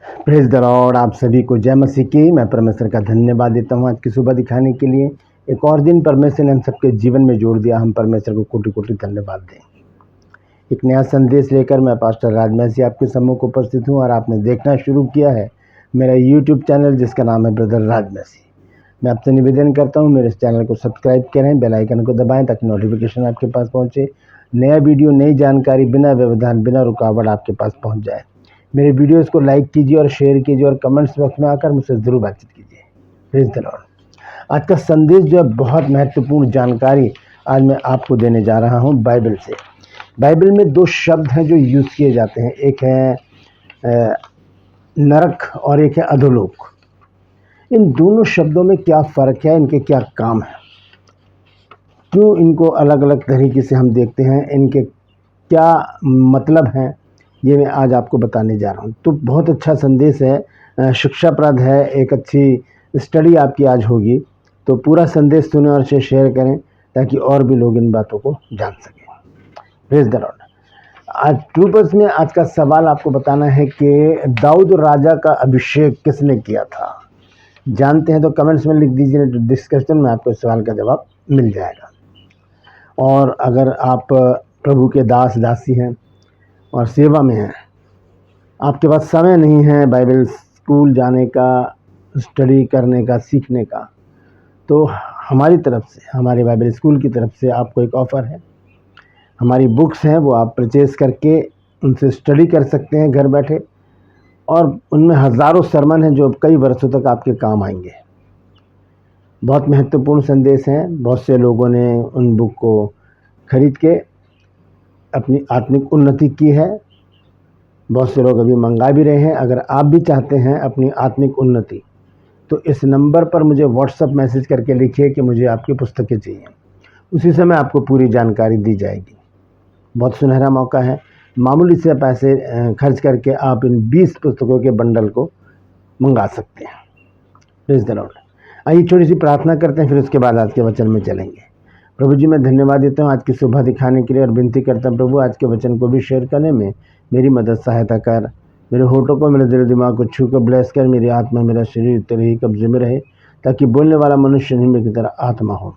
Praise the Lord. आप सभी को जय मसीह की। मैं परमेश्वर का धन्यवाद देता हूँ आज की सुबह दिखाने के लिए। एक और दिन परमेश्वर ने हम सबके जीवन में जोड़ दिया। हम परमेश्वर को कोटि कोटि धन्यवाद दें। एक नया संदेश लेकर मैं पास्टर राजमसी आपके सम्मुख उपस्थित हूँ और आपने देखना शुरू किया है मेरा यूट्यूब चैनल जिसका नाम है ब्रदर राजमसी। मैं आपसे निवेदन करता हूँ मेरे इस चैनल को सब्सक्राइब करें, बेल आइकन को दबाएं ताकि नोटिफिकेशन आपके पास पहुँचे। नया वीडियो, नई जानकारी बिना व्यवधान, बिना रुकावट आपके पास पहुँच जाए। मेरे वीडियोस को लाइक कीजिए और शेयर कीजिए और कमेंट्स बॉक्स में आकर मुझसे ज़रूर बातचीत कीजिए। Praise the Lord. आज का संदेश जो है बहुत महत्वपूर्ण जानकारी आज मैं आपको देने जा रहा हूँ बाइबल से। बाइबल में दो शब्द हैं जो यूज़ किए जाते हैं, एक है नरक और एक है अधोलोक। इन दोनों शब्दों में क्या फ़र्क है, इनके क्या काम है, क्यों इनको अलग अलग तरीके से हम देखते हैं, इनके क्या मतलब हैं, ये मैं आज आपको बताने जा रहा हूँ। तो बहुत अच्छा संदेश है, शिक्षाप्रद है, एक अच्छी स्टडी आपकी आज होगी। तो पूरा संदेश सुनें और इसे शेयर करें ताकि और भी लोग इन बातों को जान सकें। Praise the Lord. आज ट्रूपर्स में आज का सवाल आपको बताना है कि दाऊद राजा का अभिषेक किसने किया था। जानते हैं तो कमेंट्स में लिख दीजिए, डिस्कशन में आपको इस सवाल का जवाब मिल जाएगा। और अगर आप प्रभु के दास दासी हैं और सेवा में हैं, आपके पास समय नहीं है बाइबल स्कूल जाने का, स्टडी करने का, सीखने का, तो हमारी तरफ से, हमारे बाइबल स्कूल की तरफ से आपको एक ऑफ़र है। हमारी बुक्स हैं वो आप परचेज़ करके उनसे स्टडी कर सकते हैं घर बैठे, और उनमें हज़ारों सरमन हैं जो कई वर्षों तक आपके काम आएंगे। बहुत महत्वपूर्ण संदेश हैं। बहुत से लोगों ने उन बुक को खरीद के अपनी आत्मिक उन्नति की है। बहुत से लोग अभी मंगा भी रहे हैं। अगर आप भी चाहते हैं अपनी आत्मिक उन्नति तो इस नंबर पर मुझे व्हाट्सएप मैसेज करके लिखिए कि मुझे आपकी पुस्तकें चाहिए। उसी समय आपको पूरी जानकारी दी जाएगी। बहुत सुनहरा मौका है। मामूली से पैसे खर्च करके आप इन 20 पुस्तकों के बंडल को मंगा सकते हैं। Praise the Lord. आइए छोटी सी प्रार्थना करते हैं, फिर उसके बाद आज के वचन में चलेंगे। प्रभु जी, मैं धन्यवाद देता हूँ आज की सुबह दिखाने के लिए और विनती करता हूँ प्रभु आज के वचन को भी शेयर करने में मेरी मदद सहायता कर। मेरे होठों को, मेरे दिल दिमाग को छू कर ब्लेस कर। मेरी आत्मा, मेरा शरीर तेरे ही कब्जे में रहे ताकि बोलने वाला मनुष्य नहीं मेरी तरह आत्मा हो।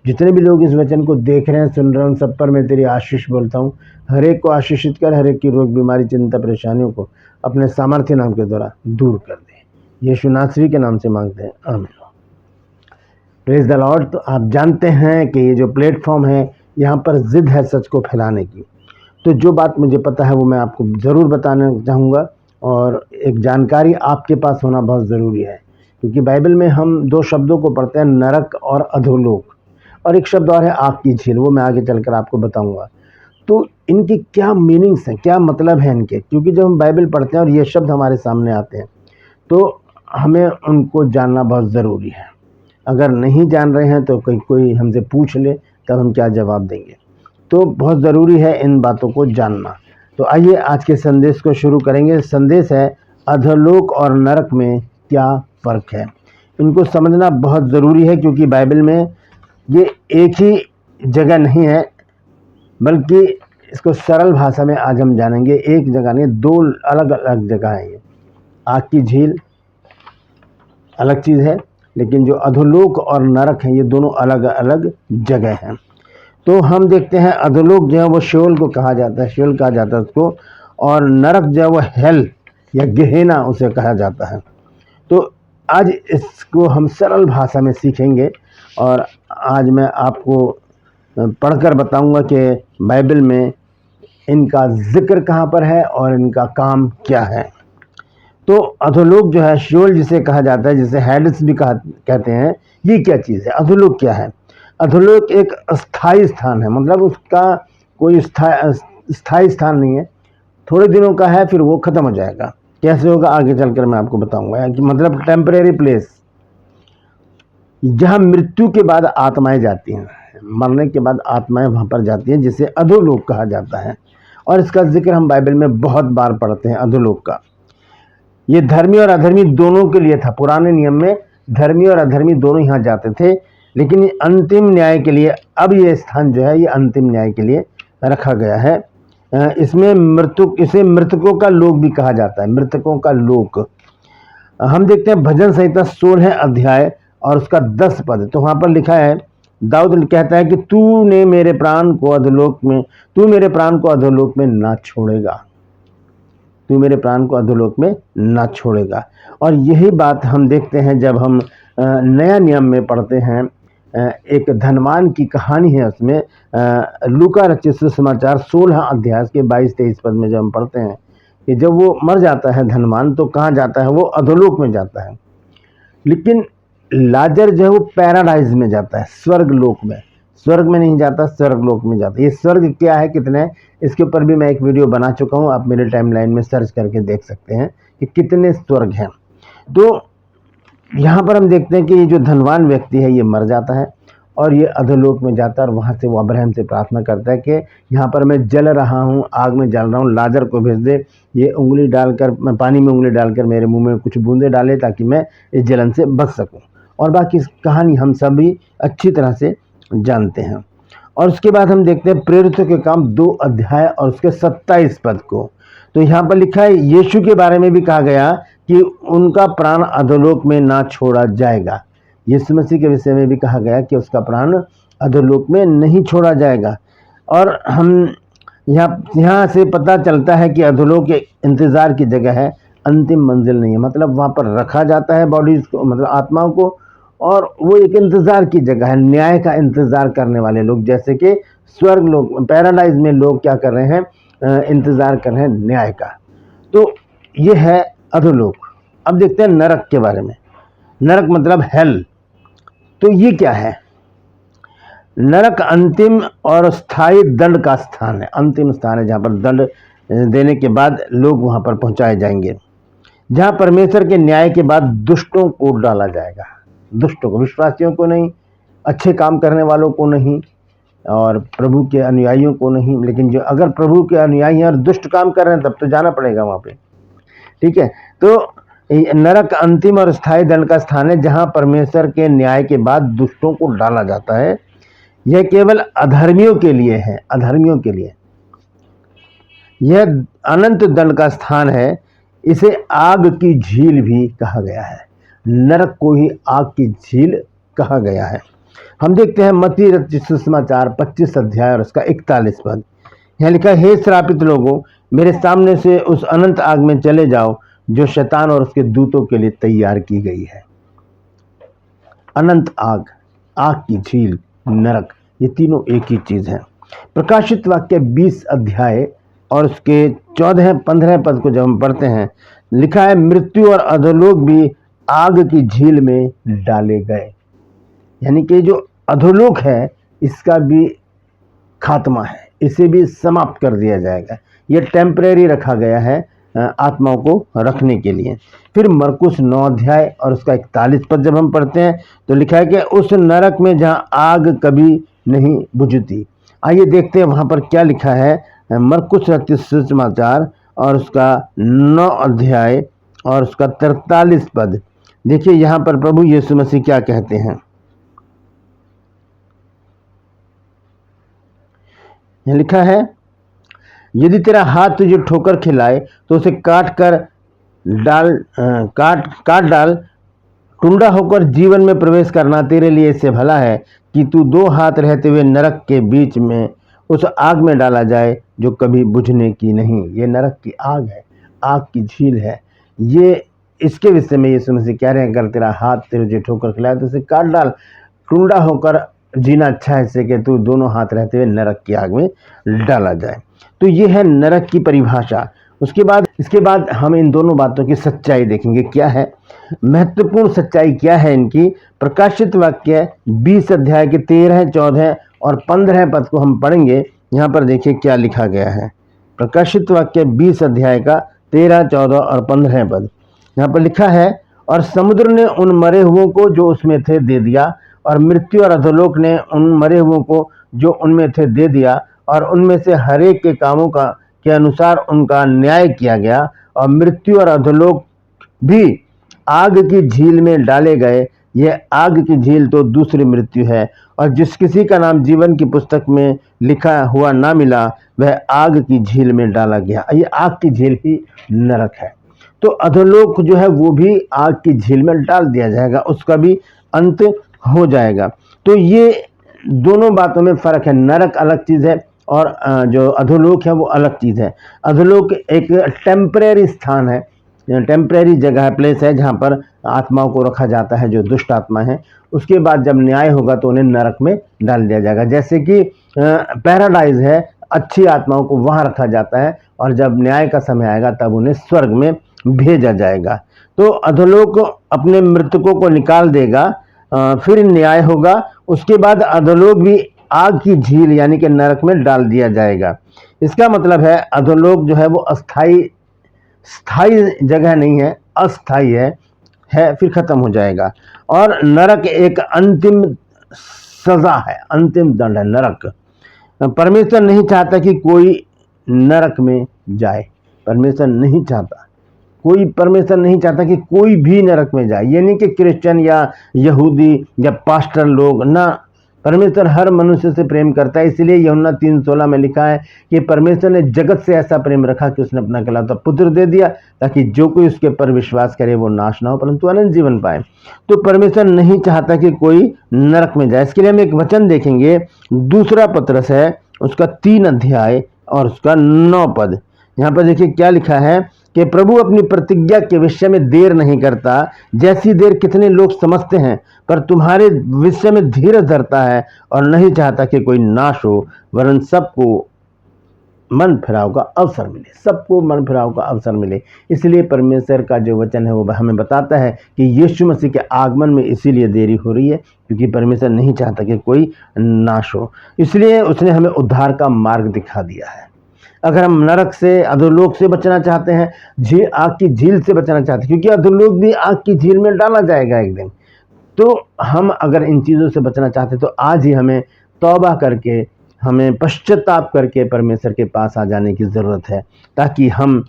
जितने भी लोग इस वचन को देख रहे हैं, सुन रहे हैं, उन सब पर मैं तेरी आशीष बोलता हूँ। हर एक को आशीषित कर, हर एक की रोग, बीमारी, चिंता, परेशानियों को अपने सामर्थ्य नाम के द्वारा दूर कर दे। यीशु नासरी के नाम से मांगते हैं, आमीन। Praise the Lord. तो आप जानते हैं कि ये जो प्लेटफॉर्म है, यहाँ पर ज़िद है सच को फैलाने की। तो जो बात मुझे पता है वो मैं आपको ज़रूर बताना चाहूँगा, और एक जानकारी आपके पास होना बहुत ज़रूरी है, क्योंकि बाइबल में हम दो शब्दों को पढ़ते हैं, नरक और अधोलोक, और एक शब्द और है आग की झील, वो मैं आगे चलकर आपको बताऊँगा। तो इनकी क्या मीनिंग्स हैं, क्या मतलब है इनके, क्योंकि जब हम बाइबल पढ़ते हैं और ये शब्द हमारे सामने आते हैं तो हमें उनको जानना बहुत ज़रूरी है। अगर नहीं जान रहे हैं तो कोई हमसे पूछ ले तब हम क्या जवाब देंगे। तो बहुत ज़रूरी है इन बातों को जानना। तो आइए आज के संदेश को शुरू करेंगे। संदेश है अधोलोक और नरक में क्या फ़र्क है। इनको समझना बहुत ज़रूरी है, क्योंकि बाइबल में ये एक ही जगह नहीं है, बल्कि इसको सरल भाषा में आज हम जानेंगे। एक जगह नहीं, दो अलग अलग जगह है। ये आग की झील अलग चीज़ है, लेकिन जो अधोलोक और नरक हैं ये दोनों अलग अलग जगह हैं। तो हम देखते हैं अधोलोक जो है वो शेओल को कहा जाता है, शेओल कहा जाता है उसको, और नरक जो है वो हेल या गेहेना उसे कहा जाता है। तो आज इसको हम सरल भाषा में सीखेंगे, और आज मैं आपको पढ़कर बताऊंगा कि बाइबल में इनका जिक्र कहाँ पर है और इनका काम क्या है। तो अधोलोक जो है, शेओल जिसे कहा जाता है, जिसे हेड्स भी कहते हैं, ये क्या चीज़ है? अधोलोक क्या है? अधोलोक एक अस्थाई स्थान है, मतलब उसका कोई स्थाई स्थान नहीं है, थोड़े दिनों का है, फिर वो ख़त्म हो जाएगा। कैसे होगा आगे चलकर मैं आपको बताऊंगा। कि मतलब टेम्परेरी प्लेस, जहाँ मृत्यु के बाद आत्माएं जाती हैं, मरने के बाद आत्माएं वहाँ पर जाती हैं, जिसे अधोलोक कहा जाता है। और इसका जिक्र हम बाइबल में बहुत बार पढ़ते हैं अधोलोक का। ये धर्मी और अधर्मी दोनों के लिए था। पुराने नियम में धर्मी और अधर्मी दोनों यहाँ जाते थे, लेकिन अंतिम न्याय के लिए अब ये स्थान जो है ये अंतिम न्याय के लिए रखा गया है। इसमें इसे मृतकों का लोक भी कहा जाता है, मृतकों का लोक। हम देखते हैं भजन संहिता 16 अध्याय और उसका 10 पद। तो वहां पर लिखा है, दाऊद कहता है कि तू मेरे प्राण को अधोलोक में ना छोड़ेगा, तू मेरे प्राण को अधोलोक में ना छोड़ेगा। और यही बात हम देखते हैं जब हम नया नियम में पढ़ते हैं, एक धनवान की कहानी है उसमें, लूका रचित सुसमाचार 16 अध्याय के 22-23 पद में जब हम पढ़ते हैं कि जब वो मर जाता है धनवान, तो कहाँ जाता है, वो अधोलोक में जाता है। लेकिन लाजर जो है वो पैराडाइज में जाता है, स्वर्ग लोक में। स्वर्ग में नहीं जाता, स्वर्ग लोक में जाता है। ये स्वर्ग क्या है, कितने, इसके ऊपर भी मैं एक वीडियो बना चुका हूँ, आप मेरे टाइमलाइन में सर्च करके देख सकते हैं कि कितने स्वर्ग हैं। तो यहाँ पर हम देखते हैं कि ये जो धनवान व्यक्ति है ये मर जाता है और ये अधोलोक में जाता है, और वहाँ से वो अब्राहम से प्रार्थना करता है कि यहाँ पर मैं जल रहा हूँ, आग में जल रहा हूँ, लाजर को भेज दे, ये उंगली डालकर, मैं पानी में उंगली डालकर मेरे मुंह में कुछ बूंदे डाले ताकि मैं इस जलन से बच सकूँ। और बाकी कहानी हम सभी अच्छी तरह से जानते हैं। और उसके बाद हम देखते हैं प्रेरितों के काम 2 अध्याय और उसके 27 पद को। तो यहाँ पर लिखा है, यीशु के बारे में भी कहा गया कि उनका प्राण अधोलोक में ना छोड़ा जाएगा। यीशु मसीह के विषय में भी कहा गया कि उसका प्राण अधोलोक में नहीं छोड़ा जाएगा। और हम यहाँ से पता चलता है कि अधोलोक इंतज़ार की जगह है, अंतिम मंजिल नहीं है। मतलब वहाँ पर रखा जाता है बॉडीज को, मतलब आत्माओं को, और वो एक इंतज़ार की जगह है, न्याय का इंतज़ार करने वाले लोग। जैसे कि स्वर्ग लोग, पैराडाइज में लोग क्या कर रहे हैं, इंतज़ार कर रहे हैं न्याय का। तो ये है अधोलोक। अब देखते हैं नरक के बारे में। नरक मतलब हेल। तो ये क्या है? नरक अंतिम और स्थायी दंड का स्थान है, अंतिम स्थान है जहाँ पर दंड देने के बाद लोग वहाँ पर पहुँचाए जाएंगे, जहाँ परमेश्वर के न्याय के बाद दुष्टों को डाला जाएगा। दुष्टों को, विश्वासियों को नहीं, अच्छे काम करने वालों को नहीं, और प्रभु के अनुयायियों को नहीं। लेकिन जो अगर प्रभु के अनुयायी हैं और दुष्ट काम कर रहे हैं तब तो जाना पड़ेगा वहाँ पे, ठीक है। तो नरक अंतिम और स्थायी दंड का स्थान है जहाँ परमेश्वर के न्याय के बाद दुष्टों को डाला जाता है। यह केवल अधर्मियों के लिए है, अधर्मियों के लिए। यह अनंत दंड का स्थान है। इसे आग की झील भी कहा गया है। नरक को ही आग की झील कहा गया है। हम देखते हैं मत्ती रचित सुसमाचार 25 अध्याय और उसका 41 पद। यहाँ लिखा है, हे श्रापित लोगों, मेरे सामने से उस अनंत आग में चले जाओ जो शैतान और उसके दूतों के लिए तैयार की गई है। अनंत आग, आग की झील, नरक, ये तीनों एक ही चीज है। प्रकाशित वाक्य 20 अध्याय और उसके 14-15 पद को जब हम पढ़ते हैं, लिखा है, मृत्यु और अधोलोक भी आग की झील में डाले गए। यानी कि जो अधोलोक है इसका भी खात्मा है, इसे भी समाप्त कर दिया जाएगा। ये टेम्परेरी रखा गया है आत्माओं को रखने के लिए। फिर मरकुस 9 अध्याय और उसका 41 पद जब हम पढ़ते हैं तो लिखा है कि उस नरक में जहाँ आग कभी नहीं बुझती। आइए देखते हैं वहाँ पर क्या लिखा है। मरकुस रचित सुसमाचार और उसका 9 अध्याय और उसका 43 पद। देखिए यहाँ पर प्रभु यीशु मसीह क्या कहते हैं। लिखा है, यदि तेरा हाथ तुझे ठोकर खिलाए तो उसे काट डाल। टुंडा होकर जीवन में प्रवेश करना तेरे लिए इससे भला है कि तू 2 हाथ रहते हुए नरक के बीच में उस आग में डाला जाए जो कभी बुझने की नहीं। ये नरक की आग है, आग की झील है। ये इसके विषय में यीशु मसीह कह रहे हैं, अगर तेरा हाथ तुझे ठोकर खिलाए तो उसे काट डाल। टुंडा होकर जीना अच्छा है इससे कि तू दोनों हाथ रहते हुए नरक की आग में डाला जाए। तो ये है नरक की परिभाषा। इसके बाद हम इन दोनों बातों की सच्चाई देखेंगे। क्या है महत्वपूर्ण सच्चाई, क्या है इनकी। प्रकाशित वाक्य 20 अध्याय के 13, 14 और 15 पद को हम पढ़ेंगे। यहाँ पर देखिए क्या लिखा गया है। प्रकाशित वाक्य 20 अध्याय का 13, 14 और 15 पद। यहाँ पर लिखा है, और समुद्र ने उन मरे हुओं को जो उसमें थे दे दिया, और मृत्यु और अधोलोक ने उन मरे हुओं को जो उनमें थे दे दिया, और उनमें से हरेक के कामों के अनुसार उनका न्याय किया गया, और मृत्यु और अधोलोक भी आग की झील में डाले गए। यह आग की झील तो दूसरी मृत्यु है, और जिस किसी का नाम जीवन की पुस्तक में लिखा हुआ ना मिला वह आग की झील में डाला गया। ये आग की झील ही नरक है। तो अधोलोक जो है वो भी आग की झील में डाल दिया जाएगा, उसका भी अंत हो जाएगा। तो ये दोनों बातों में फ़र्क है। नरक अलग चीज़ है और जो अधोलोक है वो अलग चीज़ है। अधोलोक एक टेम्परेरी स्थान है, टेम्परेरी जगह है, प्लेस है, जहाँ पर आत्माओं को रखा जाता है जो दुष्ट आत्मा है। उसके बाद जब न्याय होगा तो उन्हें नरक में डाल दिया जाएगा। जैसे कि पैराडाइज है, अच्छी आत्माओं को वहाँ रखा जाता है, और जब न्याय का समय आएगा तब उन्हें स्वर्ग में भेजा जाएगा। तो अधोलोक अपने मृतकों को निकाल देगा, फिर न्याय होगा, उसके बाद अधोलोक भी आग की झील यानी कि नरक में डाल दिया जाएगा। इसका मतलब है अधोलोक जो है वो स्थायी जगह नहीं है, अस्थायी है, फिर खत्म हो जाएगा। और नरक एक अंतिम सजा है, अंतिम दंड है नरक। परमेश्वर नहीं चाहता कि कोई नरक में जाए। परमेश्वर नहीं चाहता कि कोई भी नरक में जाए। ये नहीं कि क्रिश्चियन या यहूदी या पास्टर लोग ना, परमेश्वर हर मनुष्य से प्रेम करता है। इसलिए यूहन्ना 3:16 में लिखा है कि परमेश्वर ने जगत से ऐसा प्रेम रखा कि उसने अपना इकलौता पुत्र दे दिया, ताकि जो कोई उसके पर विश्वास करे वो नाश ना हो परंतु अनंत जीवन पाए। तो परमेश्वर नहीं चाहता कि कोई नरक में जाए। इसके लिए हम एक वचन देखेंगे, दूसरा पत्रस है, उसका 3 अध्याय और उसका 9 पद। यहाँ पर देखिए क्या लिखा है कि प्रभु अपनी प्रतिज्ञा के विषय में देर नहीं करता, जैसी देर कितने लोग समझते हैं, पर तुम्हारे विषय में धीरज धरता है और नहीं चाहता कि कोई नाश हो, वरन सबको मन फिराव का अवसर मिले। इसलिए परमेश्वर का जो वचन है वो हमें बताता है कि यीशु मसीह के आगमन में इसीलिए देरी हो रही है क्योंकि परमेश्वर नहीं चाहता कि कोई नाश हो। इसलिए उसने हमें उद्धार का मार्ग दिखा दिया है। अगर हम नरक से, अधोलोक से बचना चाहते हैं, आग की झील से बचना चाहते हैं, क्योंकि अधोलोक भी आग की झील में डाला जाएगा एक दिन, तो हम अगर इन चीज़ों से बचना चाहते हैं तो आज ही हमें तौबा करके, हमें पश्चाताप करके परमेश्वर के पास आ जाने की ज़रूरत है, ताकि हम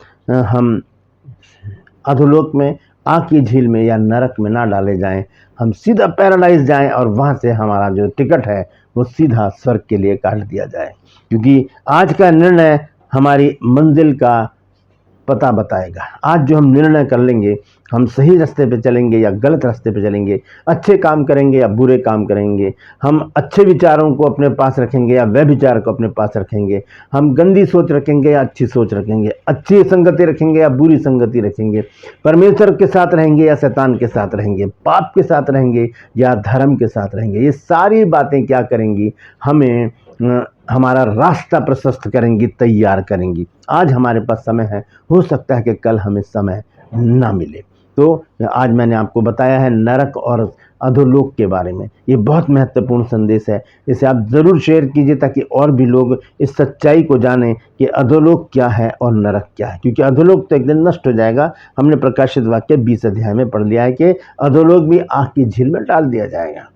अधोलोक में, आग की झील में या नरक में ना डाले जाएं। हम सीधा पैराडाइज जाएं और वहाँ से हमारा जो टिकट है वो सीधा स्वर्ग के लिए काट दिया जाए, क्योंकि आज का निर्णय हमारी मंजिल का पता बताएगा। आज जो हम निर्णय कर लेंगे, हम सही रास्ते पे चलेंगे या गलत रास्ते पे चलेंगे, अच्छे काम करेंगे या बुरे काम करेंगे, हम अच्छे विचारों को अपने पास रखेंगे या व्यभिचार को अपने पास रखेंगे, हम गंदी सोच रखेंगे या अच्छी सोच रखेंगे, अच्छी संगति रखेंगे या बुरी संगति रखेंगे, परमेश्वर के साथ रहेंगे या शैतान के साथ रहेंगे, पाप के साथ रहेंगे या धर्म के साथ रहेंगे। ये सारी बातें क्या करेंगी, हमें हमारा रास्ता प्रशस्त करेंगी, तैयार करेंगी। आज हमारे पास समय है, हो सकता है कि कल हमें समय ना मिले। तो आज मैंने आपको बताया है नरक और अधोलोक के बारे में। ये बहुत महत्वपूर्ण संदेश है, इसे आप ज़रूर शेयर कीजिए ताकि और भी लोग इस सच्चाई को जानें कि अधोलोक क्या है और नरक क्या है, क्योंकि अधोलोक तो एक दिन नष्ट हो जाएगा। हमने प्रकाशित वाक्य 20 अध्याय में पढ़ लिया है कि अधोलोक भी आग की झील में डाल दिया जाएगा।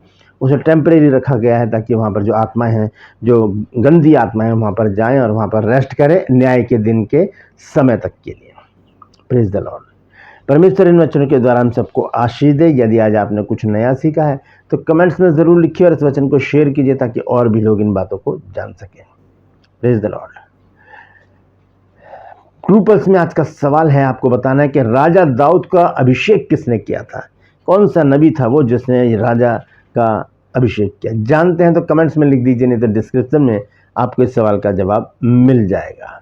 उसे टेम्परेरी रखा गया है ताकि वहाँ पर जो आत्माएं हैं, जो गंदी आत्माएं हैं, वहाँ पर जाएं और वहाँ पर रेस्ट करें न्याय के दिन के समय तक के लिए। Praise the Lord. परमेश्वर इन वचनों के द्वारा हम सबको आशीष दे। यदि आज आपने कुछ नया सीखा है तो कमेंट्स में ज़रूर लिखिए और इस वचन को शेयर कीजिए ताकि और भी लोग इन बातों को जान सकें। Praise the Lord. True pulse में आज का सवाल है, आपको बताना है कि राजा दाऊद का अभिषेक किसने किया था? कौन सा नबी था वो जिसने राजा का अभिषेक किया? जानते हैं तो कमेंट्स में लिख दीजिए, नहीं तो डिस्क्रिप्शन में आपको इस सवाल का जवाब मिल जाएगा।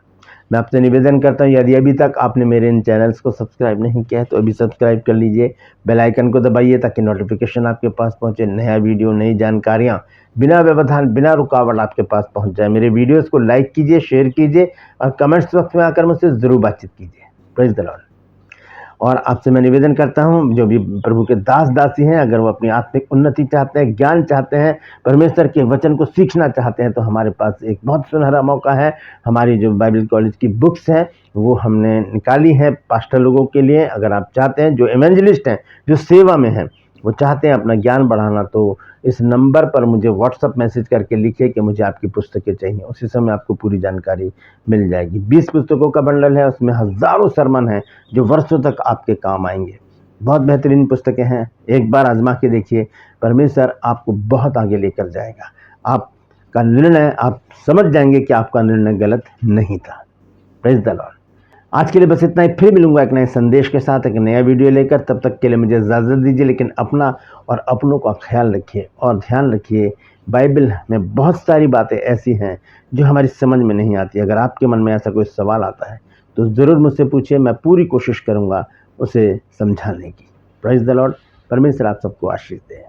मैं आपसे निवेदन करता हूं, यदि अभी तक आपने मेरे इन चैनल्स को सब्सक्राइब नहीं किया है तो अभी सब्सक्राइब कर लीजिए, बेल आइकन को दबाइए ताकि नोटिफिकेशन आपके पास पहुंचे, नया वीडियो, नई जानकारियां बिना व्यवधान, बिना रुकावट आपके पास पहुंच जाए। मेरे वीडियोस को लाइक कीजिए, शेयर कीजिए और कमेंट्स बॉक्स में आकर मुझसे ज़रूर बातचीत कीजिए। Praise the Lord. और आपसे मैं निवेदन करता हूं, जो भी प्रभु के दास दासी हैं, अगर वो अपनी आत्मिक उन्नति चाहते हैं, ज्ञान चाहते हैं, परमेश्वर के वचन को सीखना चाहते हैं, तो हमारे पास एक बहुत सुनहरा मौका है। हमारी जो बाइबल कॉलेज की बुक्स हैं वो हमने निकाली हैं पास्टर लोगों के लिए। अगर आप चाहते हैं, जो इवेंजलिस्ट हैं, जो सेवा में हैं, वो चाहते हैं अपना ज्ञान बढ़ाना, तो इस नंबर पर मुझे व्हाट्सअप मैसेज करके लिखिए कि मुझे आपकी पुस्तकें चाहिए। उसी समय आपको पूरी जानकारी मिल जाएगी। 20 पुस्तकों का बंडल है, उसमें हज़ारों सरमन हैं जो वर्षों तक आपके काम आएंगे। बहुत बेहतरीन पुस्तकें हैं, एक बार आजमा के देखिए, परमेश्वर आपको बहुत आगे लेकर जाएगा। आपका निर्णय, आप समझ जाएंगे कि आपका निर्णय गलत नहीं था। Praise the Lord. आज के लिए बस इतना ही, फिर मिलूंगा एक नए संदेश के साथ, एक नया वीडियो लेकर। तब तक के लिए मुझे इजाज़त दीजिए, लेकिन अपना और अपनों का ख्याल रखिए और ध्यान रखिए, बाइबल में बहुत सारी बातें ऐसी हैं जो हमारी समझ में नहीं आती। अगर आपके मन में ऐसा कोई सवाल आता है तो ज़रूर मुझसे पूछिए, मैं पूरी कोशिश करूँगा उसे समझाने की। Praise the Lord. परमेश्वर आप सबको आशीष दे।